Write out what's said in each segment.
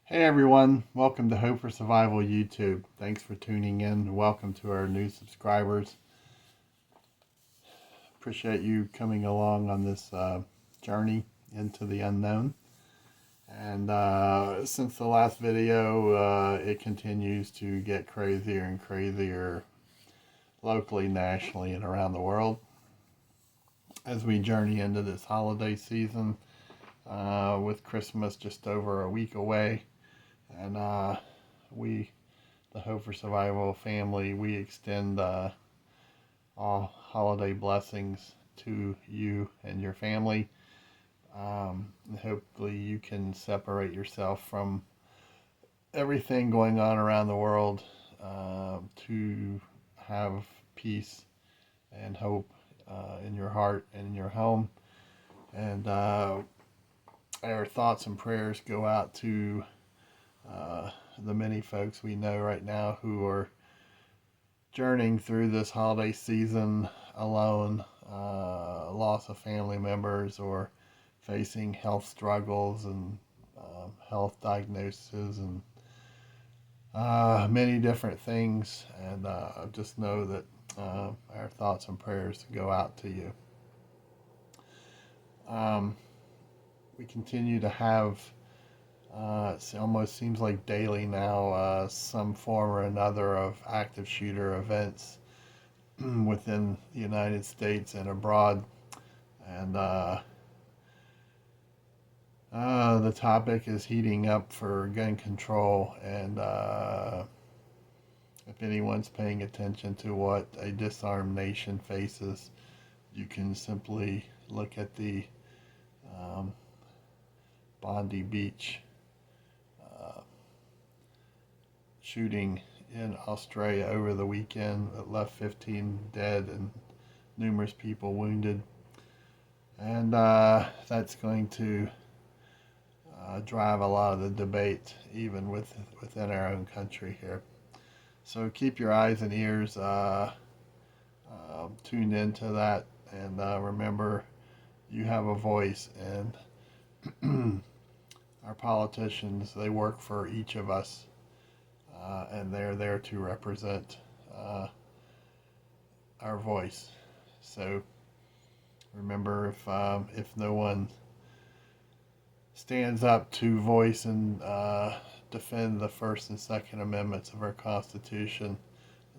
Hey everyone, welcome to Hope for Survival YouTube. Thanks for tuning in. Welcome to our new subscribers. Appreciate you coming along on this journey into the unknown. And since the last video, it continues to get crazier and crazier locally, nationally, and around the world as we journey into this holiday season with Christmas just over a week away. And we the Hope for Survival family, we extend all holiday blessings to you and your family. And hopefully, you can separate yourself from everything going on around the world to have peace and hope in your heart and in your home. And our thoughts and prayers go out to the many folks we know right now who are journeying through this holiday season alone, loss of family members, or facing health struggles and health diagnoses and many different things. And just know that our thoughts and prayers go out to you. We continue to have it almost seems like daily now, some form or another of active shooter events within the United States and abroad. And the topic is heating up for gun control. And if anyone's paying attention to what a disarmed nation faces, you can simply look at the um, Bondi Beach shooting in Australia over the weekend that left 15 dead and numerous people wounded. And that's going to drive a lot of the debate even within our own country here. So keep your eyes and ears tuned into that, and remember, you have a voice, and our politicians, they work for each of us, and they're there to represent our voice. So remember, if no one stands up to voice and defend the First and Second Amendments of our Constitution,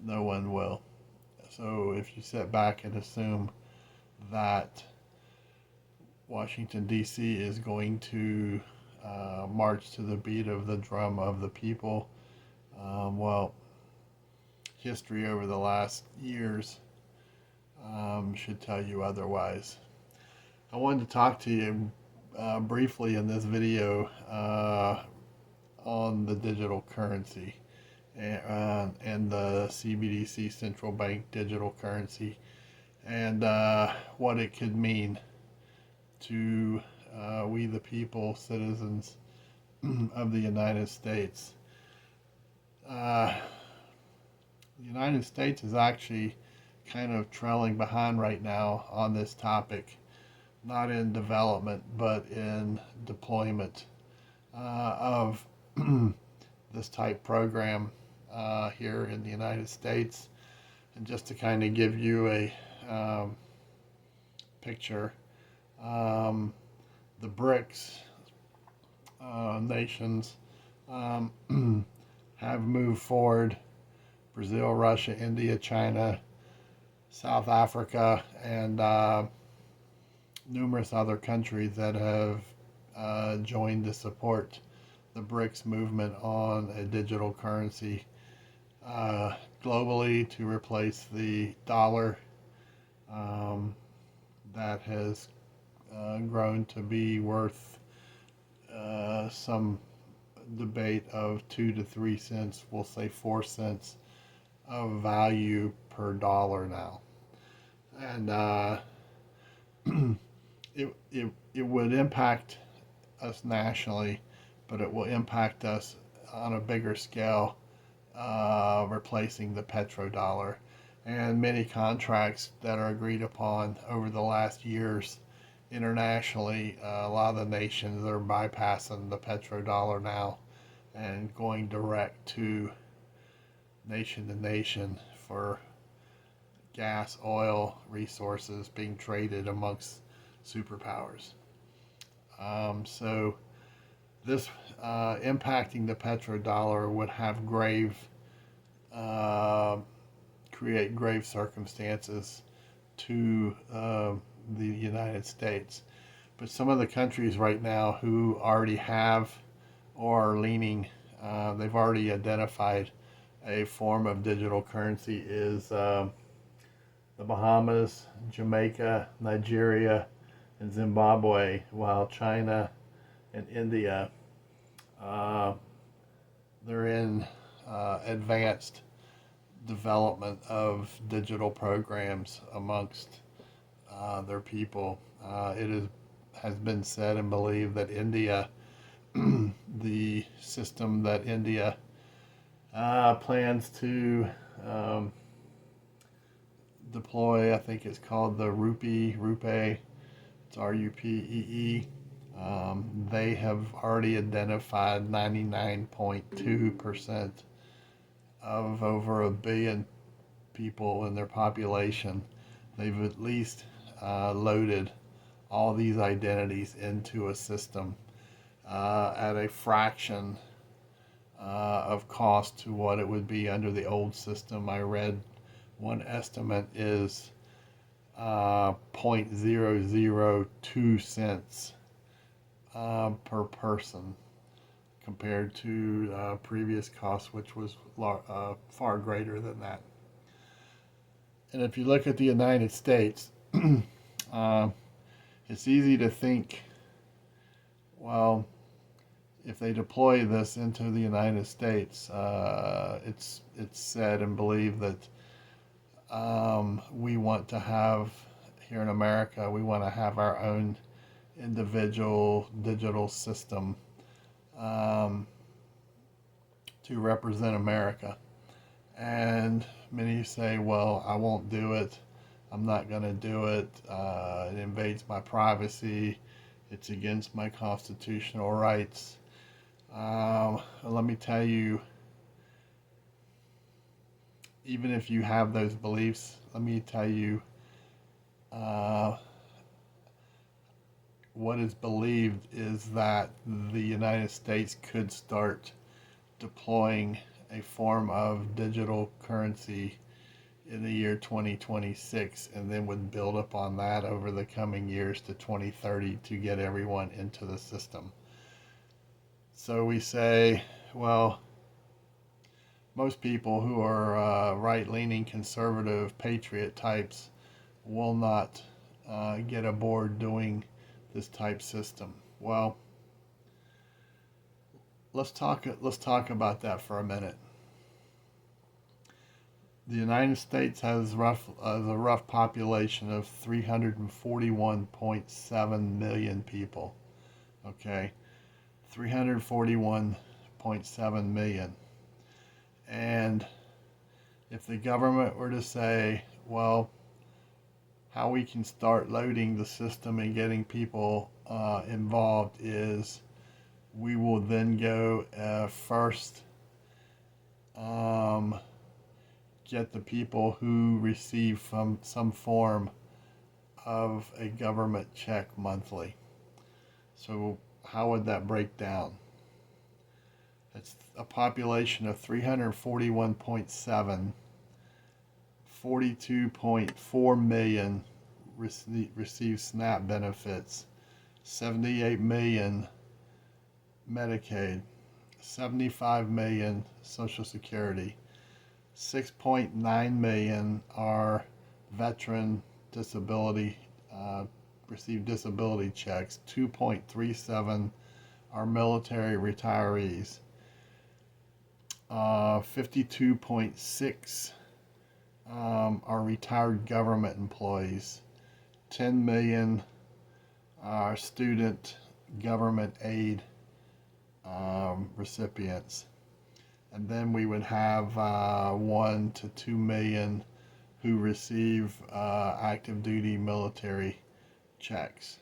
no one will. So if you sit back and assume that Washington, D.C. is going to march to the beat of the drum of the people, well, history over the last years should tell you otherwise. I wanted to talk to you briefly in this video on the digital currency and the CBDC central bank digital currency and what it could mean to we the people, citizens of the United States. The United States is actually kind of trailing behind right now on this topic, not in development, but in deployment of this type program here in the United States. And just to kind of give you a picture, the BRICS nations have moved forward. Brazil, Russia, India, China, South Africa, and numerous other countries that have joined to support the BRICS movement on a digital currency globally to replace the dollar that has grown to be worth some debate of 2 to 3 cents, we'll say 4 cents of value per dollar now. And it would impact us nationally, but it will impact us on a bigger scale, replacing the petrodollar. And many contracts that are agreed upon over the last years internationally, a lot of the nations are bypassing the petrodollar now and going direct to nation for gas, oil resources being traded amongst superpowers. So this impacting the petrodollar would have uh, create grave circumstances to the United States. But some of the countries right now who already have or are leaning, they've already identified a form of digital currency is the Bahamas, Jamaica, Nigeria, and Zimbabwe, while China and India, uh, they're in advanced development of digital programs amongst their people. Has been said and believed that India, the system that India plans to deploy, I think it's called the Rupee, it's RUPEE. They have already identified 99.2% of over a billion people in their population. They've at least loaded all these identities into a system at a fraction of cost to what it would be under the old system. I read one estimate is 0.002 cents per person compared to previous costs, which was far greater than that. And if you look at the United States, it's easy to think, well, if they deploy this into the United States, it's said and believed that we want to have here in America, we want to have our own individual digital system to represent America. And many say, well, I won't do it. I'm not going to do it. It invades my privacy. It's against my constitutional rights. Let me tell you, even if you have those beliefs, let me tell you what is believed is that the United States could start deploying a form of digital currency in the year 2026 and then would build upon that over the coming years to 2030 to get everyone into the system. So we say, well, most people who are right-leaning, conservative, patriot types will not get aboard doing this type system. Well, let's talk about that for a minute. The United States has a rough population of 341.7 million people. Okay, 341.7 million. And if the government were to say, well, how we can start loading the system and getting people involved is we will then go first get the people who receive from some form of a government check monthly. So how would that break down? It's a population of 341.7, 42.4 million receive SNAP benefits, 78 million Medicaid, 75 million Social Security, 6.9 million are veteran disability, receive disability checks, 2.37 are military retirees, 52.6 are retired government employees, 10 million are student government aid recipients. And then we would have 1 to 2 million who receive active duty military checks.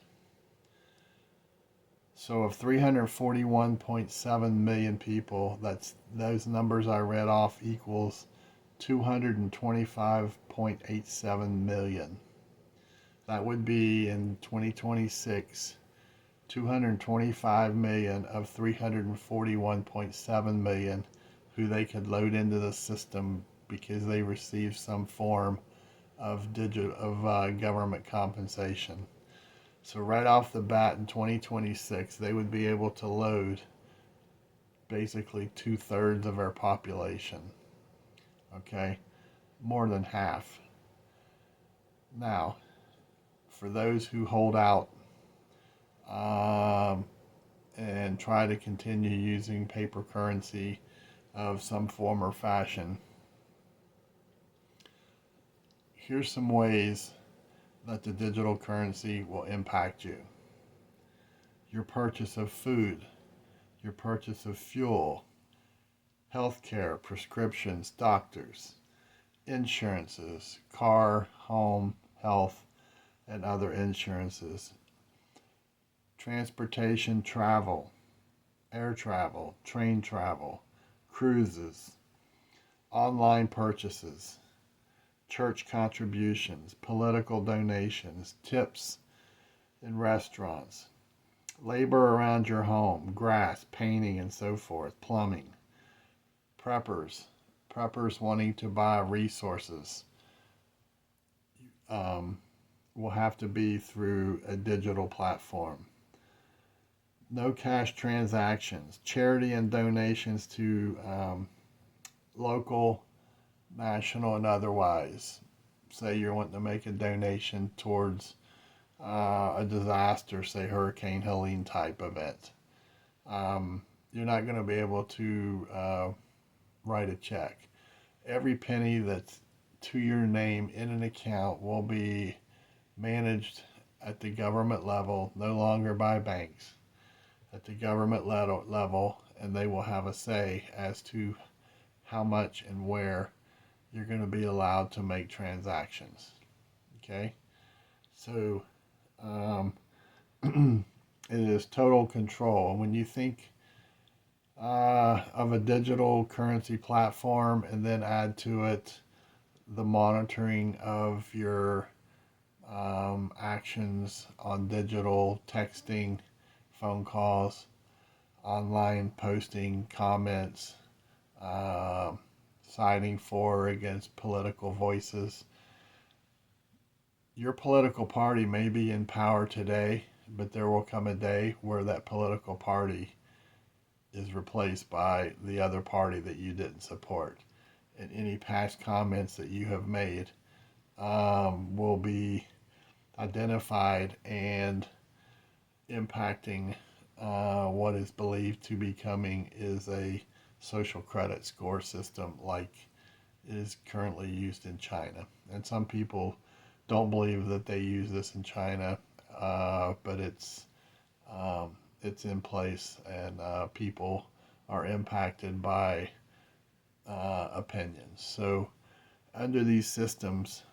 So of 341.7 million people, that's those numbers I read off equals 225.87 million. That would be in 2026, 225 million of 341.7 million who they could load into the system because they received some form of government compensation. So right off the bat in 2026, they would be able to load basically 2/3 of our population. Okay, more than half. Now, for those who hold out and try to continue using paper currency of some form or fashion, here's some ways that the digital currency will impact you. Your purchase of food, your purchase of fuel, healthcare, prescriptions, doctors, insurances, car, home, health, and other insurances, transportation, travel, air travel, train travel, cruises, online purchases, church contributions, political donations, tips in restaurants, labor around your home, grass, painting, and so forth, plumbing, preppers wanting to buy resources will have to be through a digital platform. No cash transactions, charity and donations to local, national, and otherwise. Say you're wanting to make a donation towards a disaster, say Hurricane Helene type event. You're not going to be able to write a check. Every penny that's to your name in an account will be managed at the government level, no longer by banks, at the government level, and they will have a say as to how much and where you're going to be allowed to make transactions. Okay? So it is total control. And when you think of a digital currency platform and then add to it the monitoring of your actions on digital, texting, phone calls, online posting, comments, siding for or against political voices. Your political party may be in power today, but there will come a day where that political party is replaced by the other party that you didn't support. And any past comments that you have made will be identified and impacting what is believed to be coming is a social credit score system like is currently used in China. And some people don't believe that they use this in China, but it's in place, and people are impacted by opinions. So under these systems,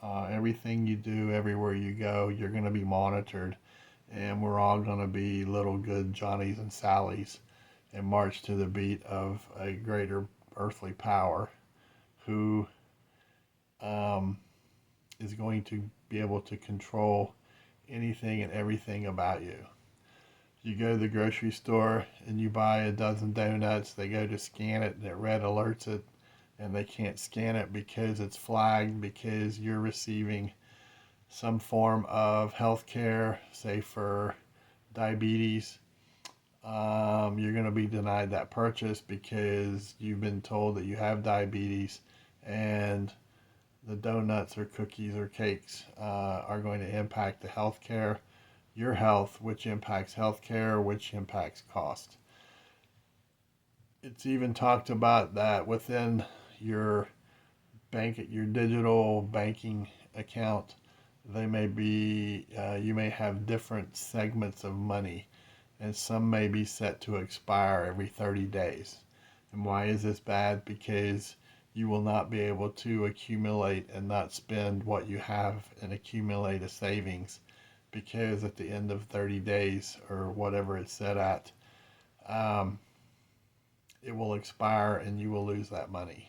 everything you do, everywhere you go, you're going to be monitored, and we're all going to be little good Johnnies and Sallys and march to the beat of a greater earthly power who is going to be able to control anything and everything about you. You go to the grocery store and you buy a dozen donuts, they go to scan it and it red alerts it, and they can't scan it because it's flagged because you're receiving some form of health care, say for diabetes. You're going to be denied that purchase because you've been told that you have diabetes, and the donuts or cookies or cakes are going to impact the health care, your health, which impacts health care, which impacts cost. It's even talked about that within your your digital banking account, they may be, you may have different segments of money, and some may be set to expire every 30 days. And why is this bad? Because you will not be able to accumulate and not spend what you have and accumulate a savings because at the end of 30 days or whatever it's set at, um, it will expire and you will lose that money.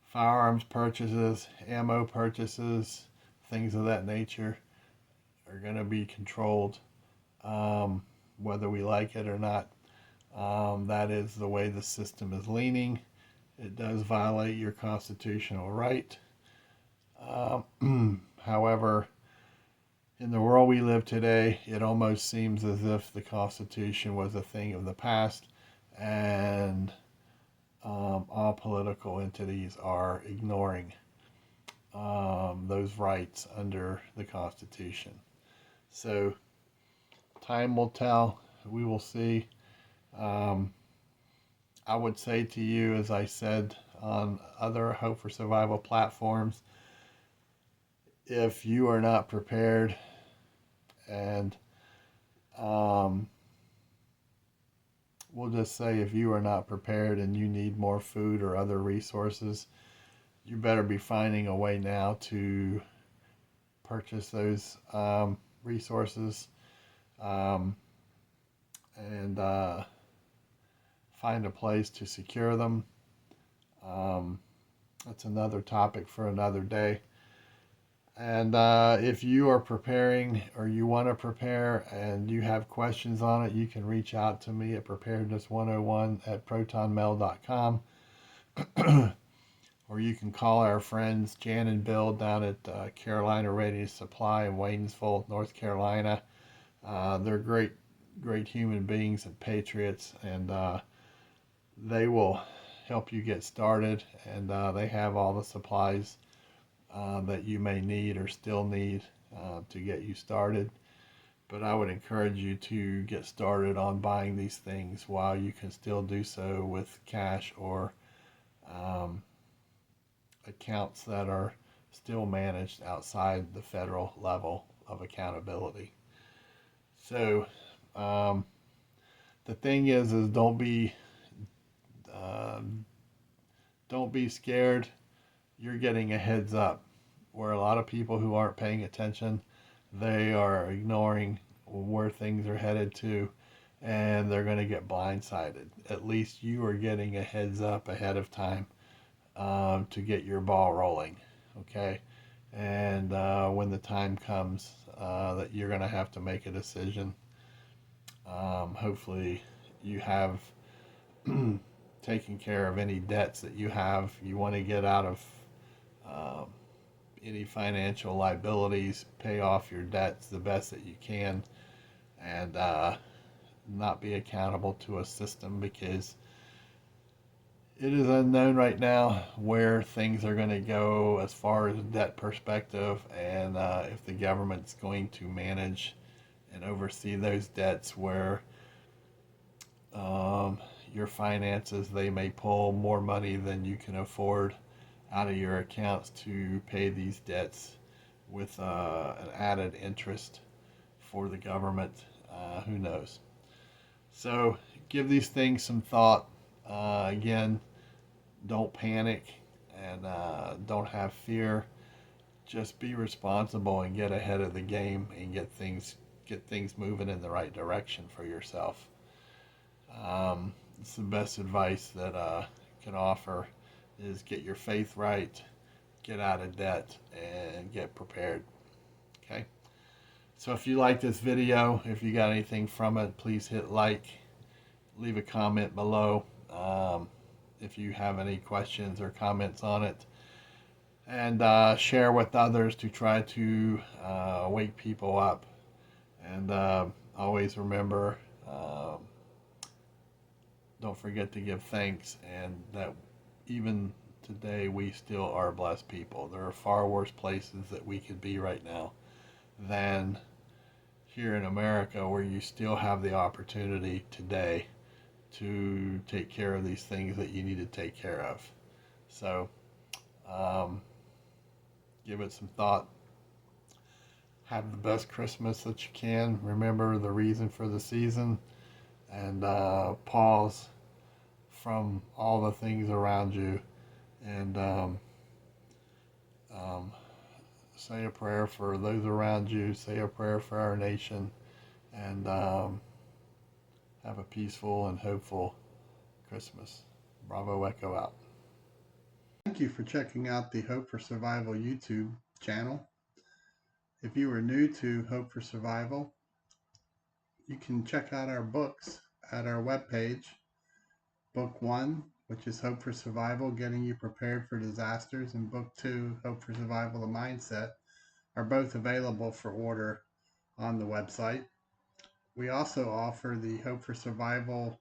Firearms purchases, ammo purchases, things of that nature are going to be controlled, whether we like it or not. That is the way the system is leaning. It does violate your constitutional right. However, in the world we live today, it almost seems as if the Constitution was a thing of the past, and all political entities are ignoring those rights under the Constitution. So, time will tell. We will see. I would say to you, as I said on other Hope for Survival platforms, if you are not prepared and we'll just say if you are not prepared and you need more food or other resources, you better be finding a way now to purchase those resources and find a place to secure them. That's another topic for another day. And if you are preparing or you want to prepare and you have questions on it, you can reach out to me at preparedness101@protonmail.com. Or you can call our friends Jan and Bill down at Carolina Ready Supply in Waynesville, North Carolina. They're great human beings and patriots, and they will help you get started, and they have all the supplies that you may need or still need to get you started. But I would encourage you to get started on buying these things while you can still do so with cash or accounts that are still managed outside the federal level of accountability. So the thing is don't be scared. You're getting a heads up, where a lot of people who aren't paying attention, they are ignoring where things are headed to, and they're going to get blindsided. At least you are getting a heads up ahead of time to get your ball rolling, okay? And when the time comes that you're going to have to make a decision, hopefully you have taken care of any debts that you have. You want to get out of any financial liabilities, pay off your debts the best that you can, and not be accountable to a system, because it is unknown right now where things are going to go as far as debt perspective, and if the government's going to manage and oversee those debts, where your finances, they may pull more money than you can afford out of your accounts to pay these debts with an added interest for the government. Who knows? So give these things some thought. Again, don't panic and don't have fear. Just be responsible and get ahead of the game and get things moving in the right direction for yourself. It's the best advice that I can offer, is get your faith right, get out of debt, and get prepared. Okay? So if you like this video, if you got anything from it, please hit like, leave a comment below if you have any questions or comments on it, and share with others to try to wake people up. And always remember, don't forget to give thanks, and that even today we still are blessed people. There are far worse places that we could be right now than here in America, where you still have the opportunity today to take care of these things that you need to take care of. So give it some thought. Have the best Christmas that you can. Remember the reason for the season, and pause from all the things around you, and say a prayer for those around you, say a prayer for our nation, and have a peaceful and hopeful Christmas. Bravo Echo out. Thank you for checking out the Hope for Survival YouTube channel. If you are new to Hope for Survival, you can check out our books at our webpage. Book 1, which is Hope for Survival, Getting You Prepared for Disasters, and Book 2, Hope for Survival, The Mindset, are both available for order on the website. We also offer the Hope for Survival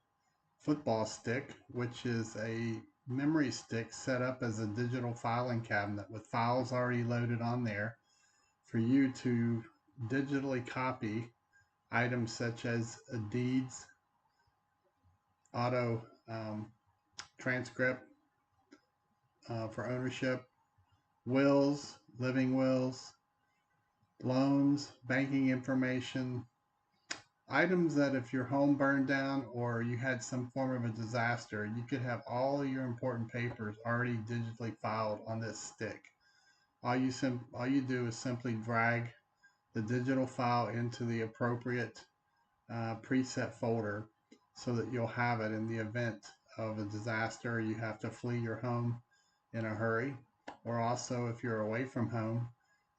football stick, which is a memory stick set up as a digital filing cabinet with files already loaded on there for you to digitally copy items such as deeds, auto transcript for ownership, wills, living wills, loans, banking information, items that if your home burned down or you had some form of a disaster, you could have all of your important papers already digitally filed on this stick. All you do is simply drag the digital file into the appropriate preset folder so that you'll have it in the event of a disaster. You have to flee your home in a hurry, or also if you're away from home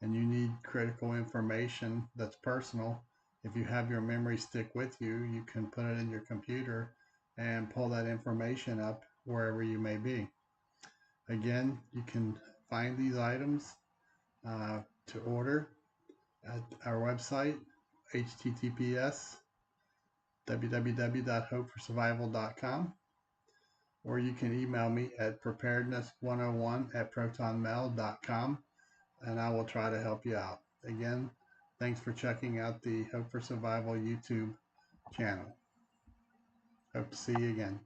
and you need critical information that's personal, if you have your memory stick with you, you can put it in your computer and pull that information up wherever you may be. Again, you can find these items to order at our website, https www.hopeforsurvival.com, or you can email me at preparedness101@protonmail.com, and I will try to help you out. Again, thanks for checking out the Hope for Survival YouTube channel. Hope to see you again.